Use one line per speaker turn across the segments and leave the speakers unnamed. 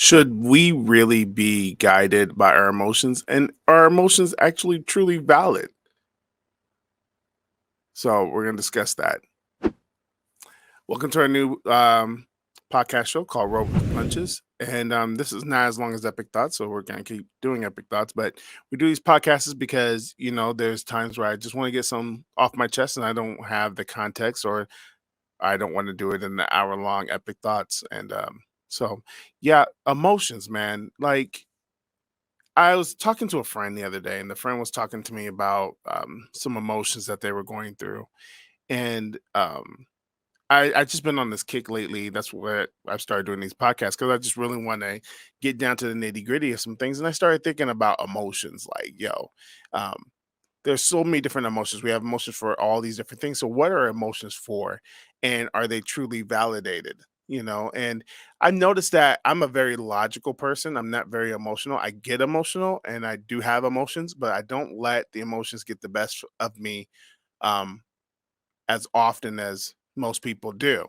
Should we really be guided by our emotions? And are emotions actually truly valid? So we're going to discuss that. Welcome to our new podcast show called Roll with the Punches. And this is not as long as Epic Thoughts, so we're going to keep doing Epic Thoughts. But we do these podcasts because, there's times where I just want to get some off my chest and I don't have the context or I don't want to do it in the hour long Epic Thoughts. And so, yeah, emotions, man. Like, I was talking to a friend the other day, and the friend was talking to me about some emotions that they were going through, and I just been on this kick lately. That's what I've started doing these podcasts because I just really want to get down to the nitty gritty of some things, and I started thinking about emotions. Like, um, there's so many different emotions. We have emotions for all these different things. So what are emotions for? And are they truly validated? And I noticed that I'm a very logical person. I'm not very emotional. I get emotional and I do have emotions, but I don't let the emotions get the best of me um, as often as most people do.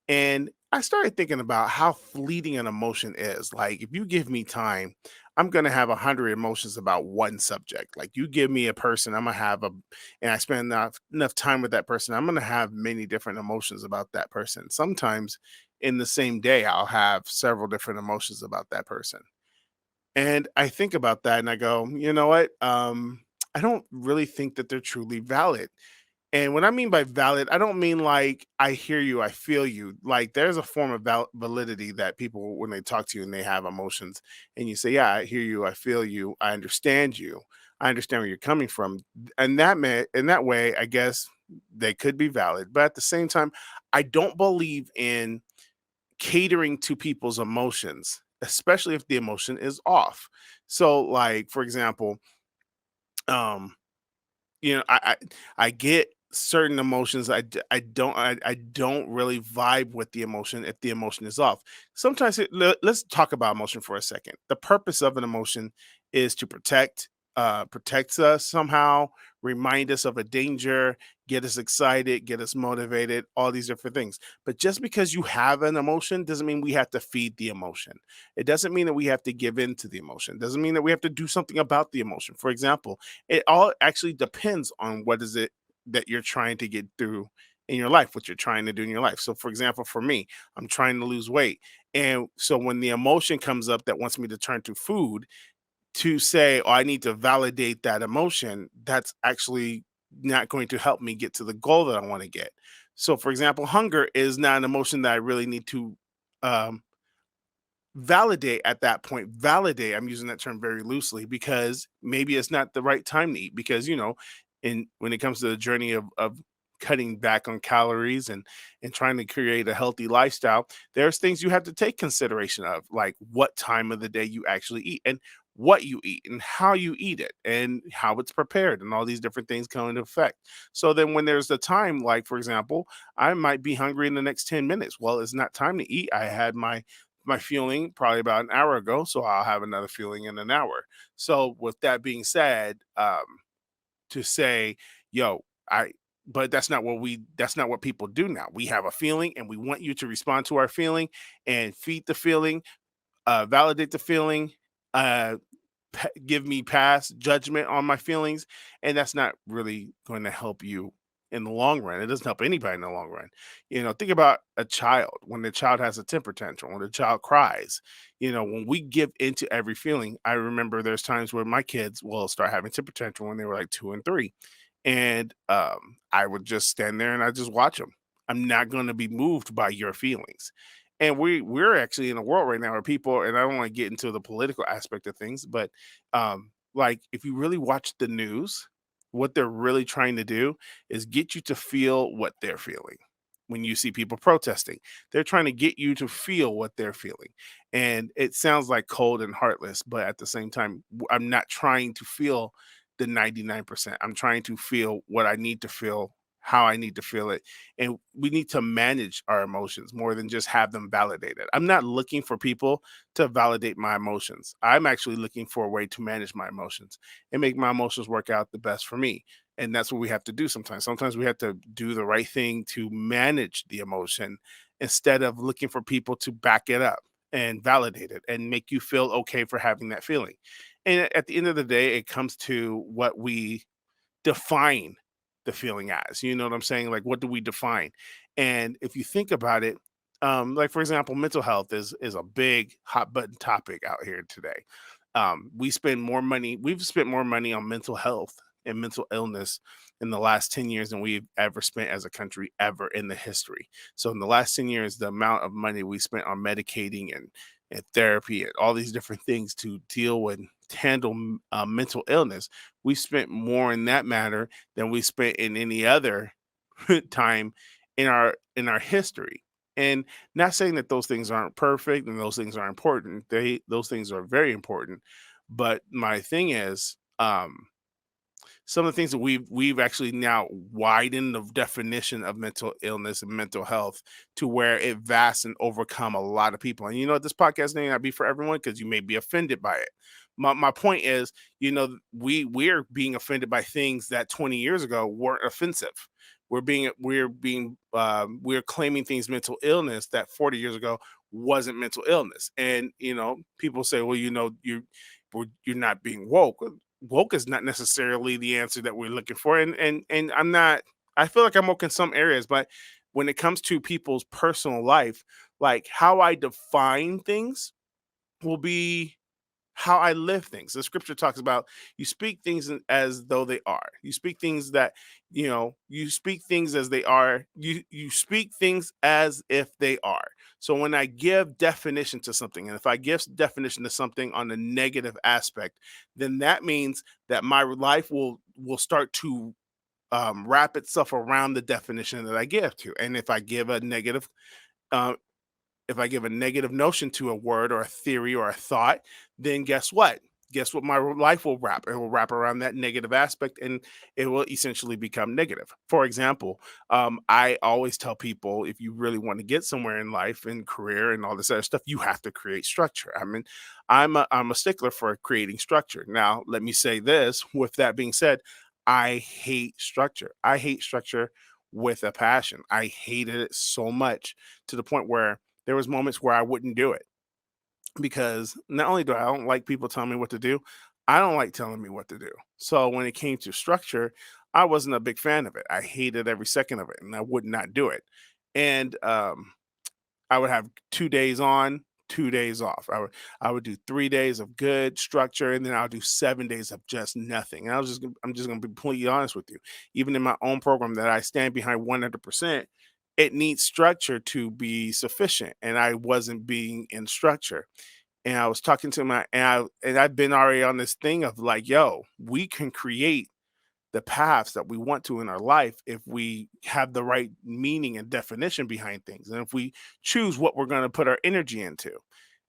And I started thinking about how fleeting an emotion is. Like, if you give me time, I'm going to have 100 emotions about one subject. Like, you give me a person, I'm going to have and I spend enough time with that person, I'm going to have many different emotions about that person. Sometimes in the same day, I'll have several different emotions about that person. And I think about that and I go, you know what? I don't really think that they're truly valid. And what I mean by valid, I don't mean like I hear you, I feel you. Like, there's a form of validity that people, when they talk to you and they have emotions, and you say, "Yeah, I hear you, I feel you, I understand you, I understand where you're coming from." And in that way, I guess they could be valid. But at the same time, I don't believe in catering to people's emotions, especially if the emotion is off. So, like for example, um, I get certain emotions. I don't really vibe with the emotion if the emotion is off. Sometimes let's talk about emotion for a second. The purpose of an emotion is to protects us somehow, remind us of a danger, get us excited, get us motivated, all these different things. But just because you have an emotion doesn't mean we have to feed the emotion. It doesn't mean that we have to give in to the emotion. It doesn't mean that we have to do something about the emotion. For example, it all actually depends on what is it that you're trying to get through in your life, what you're trying to do in your life. So, for example, for me, I'm trying to lose weight. And so when the emotion comes up that wants me to turn to food to say, oh, I need to validate that emotion, that's actually not going to help me get to the goal that I want to get. So, for example, hunger is not an emotion that I really need to um, validate at that point. Validate, I'm using that term very loosely because maybe it's not the right time to eat because, in when it comes to the journey of cutting back on calories and trying to create a healthy lifestyle, there's things you have to take consideration of, like what time of the day you actually eat and what you eat and how you eat it and how it's prepared and all these different things come into effect. So then when there's the time, like for example, I might be hungry in the next 10 minutes. Well, it's not time to eat. I had my fueling probably about an hour ago, so I'll have another fueling in an hour. So with that being said, to say, yo, I but that's not what people do now. We have a feeling and we want you to respond to our feeling and feed the feeling, validate the feeling, uh give me past judgment on my feelings, and that's not really going to help you in the long run. It doesn't help anybody in the long run. Think about a child. When the child has a temper tantrum, when the child cries, when we give into every feeling. I remember there's times where my kids will start having temper tantrum when they were like 2 and 3, and I would just stand there and I just watch them. I'm not going to be moved by your feelings. And we're actually in a world right now where people, and I don't want to get into the political aspect of things, but like if you really watch the news, what they're really trying to do is get you to feel what they're feeling. When you see people protesting, they're trying to get you to feel what they're feeling. And it sounds like cold and heartless, but at the same time, I'm not trying to feel the 99%. I'm trying to feel what I need to feel, how I need to feel it. And we need to manage our emotions more than just have them validated. I'm not looking for people to validate my emotions. I'm actually looking for a way to manage my emotions and make my emotions work out the best for me. And that's what we have to do sometimes. Sometimes we have to do the right thing to manage the emotion instead of looking for people to back it up. and validate it and make you feel okay for having that feeling. And at the end of the day, it comes to what we define the feeling as. You know what I'm saying? Like, what do we define? And if you think about it, like for example, mental health is a big hot button topic out here today. We've spent more money on mental health and mental illness in the last 10 years than we've ever spent as a country ever in the history. So in the last 10 years, the amount of money we spent on medicating and therapy and all these different things to deal with handle mental illness, we spent more in that matter than we spent in any other time in our history. And not saying that those things aren't perfect and those things are important. Those things are very important. But my thing is, some of the things that we've actually now widened the definition of mental illness and mental health to where it vasts and overcome a lot of people. And you know, this podcast may not be for everyone because you may be offended by it. My point is, you know, we're being offended by things that 20 years ago weren't offensive. We're claiming things mental illness that 40 years ago wasn't mental illness. And you know, people say, well, you know, you're not being woke is not necessarily the answer that we're looking for. And I'm not, I feel like I'm woke in some areas, but when it comes to people's personal life, like how I define things will be how I live things. The scripture talks about you speak things as though they are. You speak things that, you know, you speak things as they are. You speak things as if they are. So when I give definition to something, and if I give definition to something on the negative aspect, then that means that my life will start to wrap itself around the definition that I give to. And uh, if I give a negative notion to a word or a theory or a thought, then guess what? Guess what my life will wrap? It will wrap around that negative aspect and it will essentially become negative. For example, I always tell people if you really want to get somewhere in life and career and all this other stuff, you have to create structure. I mean, I'm a stickler for creating structure. Now, let me say this with that being said, I hate structure. I hate structure with a passion. I hated it so much to the point where there was moments where I wouldn't do it because not only do I don't like people telling me what to do, I don't like telling me what to do. So when it came to structure, I wasn't a big fan of it. I hated every second of it, and I would not do it. And I would have 2 days on, 2 days off. I would do 3 days of good structure, and then I'll do 7 days of just nothing. And I'm just gonna be completely honest with you. Even in my own program that I stand behind 100%, it needs structure to be sufficient, and I wasn't being in structure. And I was talking to I've been already on this thing of like, yo, we can create the paths that we want to in our life if we have the right meaning and definition behind things and if we choose what we're going to put our energy into.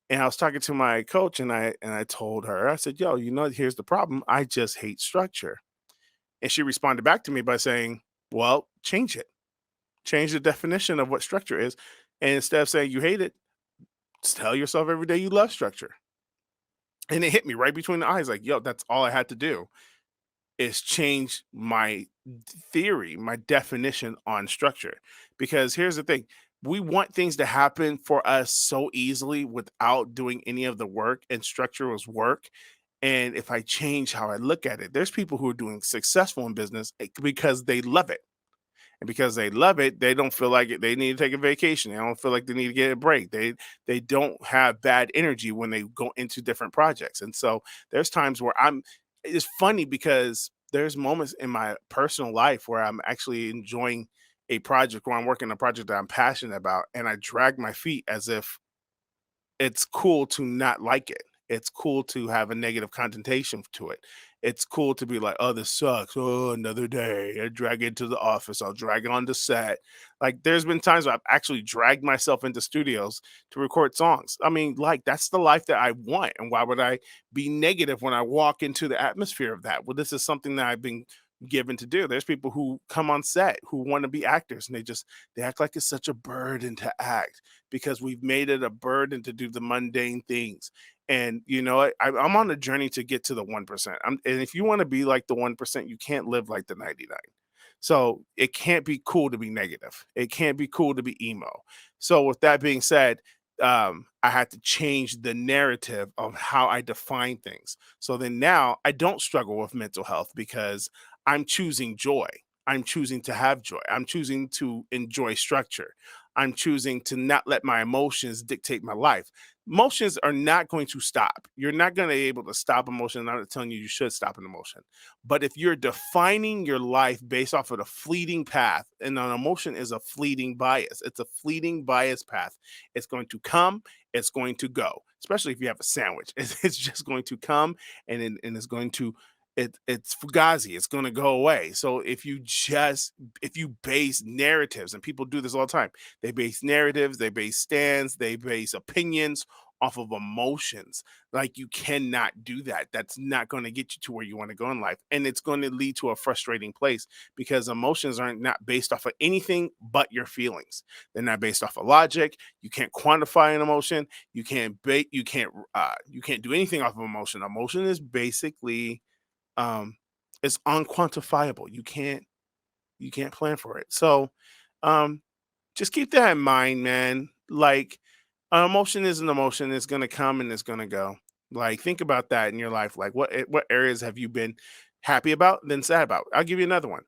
And I was talking to my coach and I told her, I said, yo, you know, here's the problem, I just hate structure. And she responded back to me by saying, well, change the definition of what structure is, and instead of saying you hate it, just tell yourself every day you love structure. And it hit me right between the eyes like, yo, that's all I had to do is change my theory, my definition on structure. Because here's the thing, we want things to happen for us so easily without doing any of the work, and structure was work. And if I change how I look at it, there's people who are doing successful in business because they love it. And because they love it, they don't feel like they need to take a vacation. They don't feel like they need to get a break. They don't have bad energy when they go into different projects. And so there's times where it's funny because there's moments in my personal life where I'm actually enjoying a project where I'm working a project that I'm passionate about and I drag my feet as if it's cool to not like it. It's cool to have a negative connotation to it. It's cool to be like, "Oh, this sucks. Oh, another day. I drag it to the office. I'll drag it on the set." Like, there's been times where I've actually dragged myself into studios to record songs. I mean, like, that's the life that I want. And why would I be negative when I walk into the atmosphere of that? Well, this is something that I've been given to do. There's people who come on set who want to be actors and they act like it's such a burden to act because we've made it a burden to do the mundane things. And you know, I'm on a journey to get to the 1%. And if you want to be like the 1%, you can't live like the 99. So it can't be cool to be negative. It can't be cool to be emo. So with that being said, I had to change the narrative of how I define things. So then now I don't struggle with mental health because I'm choosing joy. I'm choosing to have joy. I'm choosing to enjoy structure. I'm choosing to not let my emotions dictate my life. Emotions are not going to stop. You're not going to be able to stop emotion. I'm not telling you you should stop an emotion. But if you're defining your life based off of a fleeting path, and an emotion is a fleeting bias, it's a fleeting bias path. It's going to come, it's going to go, especially if you have a sandwich. It's just going to come and it's going to it's fugazi, it's going to go away. So if you base narratives, and people do this all the time, they base narratives, they base stands, they base opinions off of emotions. Like, you cannot do that. That's not going to get you to where you want to go in life, and it's going to lead to a frustrating place because emotions are not based off of anything but your feelings. They're not based off of logic. You can't quantify an emotion. You can't do anything off of emotion. Emotion is basically um it's unquantifiable. You can't plan for it. So um just keep that in mind, man. Like, an emotion is an emotion. It's gonna come and it's gonna go. Like, think about that in your life. Like, what areas have you been happy about, then sad about? I'll give you another one: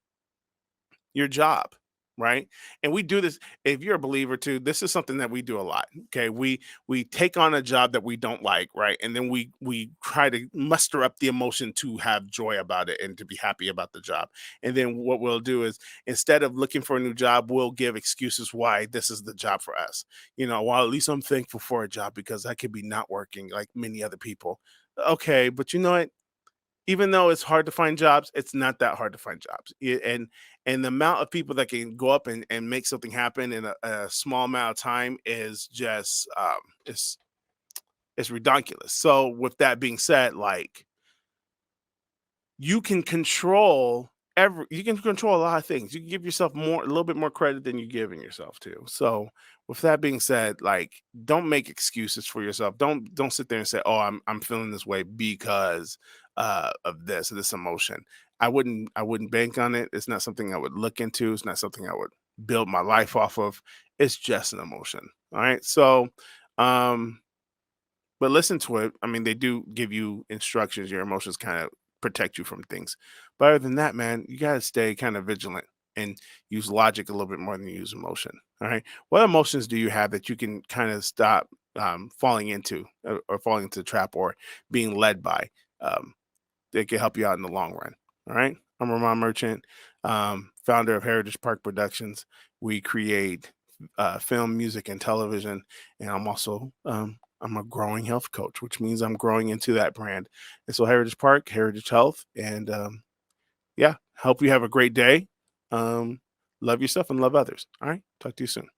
your job, right? And we do this, if you're a believer too, this is something that we do a lot. Okay, we take on a job that we don't like, right? And then we try to muster up the emotion to have joy about it and to be happy about the job. And then what we'll do is, instead of looking for a new job, we'll give excuses why this is the job for us. Well, at least I'm thankful for a job because I could be not working like many other people. Okay, but you know what, even though it's hard to find jobs, it's not that hard to find jobs. And the amount of people that can go up and make something happen in a small amount of time is just it's ridiculous. So with that being said, like, you can control a lot of things. You can give yourself a little bit more credit than you're giving yourself to. So with that being said, like, don't make excuses for yourself. Don't sit there and say, "Oh, I'm feeling this way because of this emotion." I wouldn't bank on it. It's not something I would look into. It's not something I would build my life off of. It's just an emotion. All right. So um but listen to it. I mean, they do give you instructions. Your emotions kind of protect you from things. But other than that, man, you got to stay kind of vigilant and use logic a little bit more than you use emotion. All right. What emotions do you have that you can kind of stop falling into, or falling into the trap, or being led by? Um, they can help you out in the long run. All right. I'm Ramon Merchant, founder of Heritage Park Productions. We create film, music, and television. And I'm also I'm a growing health coach, which means I'm growing into that brand. And so Heritage Park, Heritage Health, and yeah, hope you have a great day. Um, love yourself and love others. All right. Talk to you soon.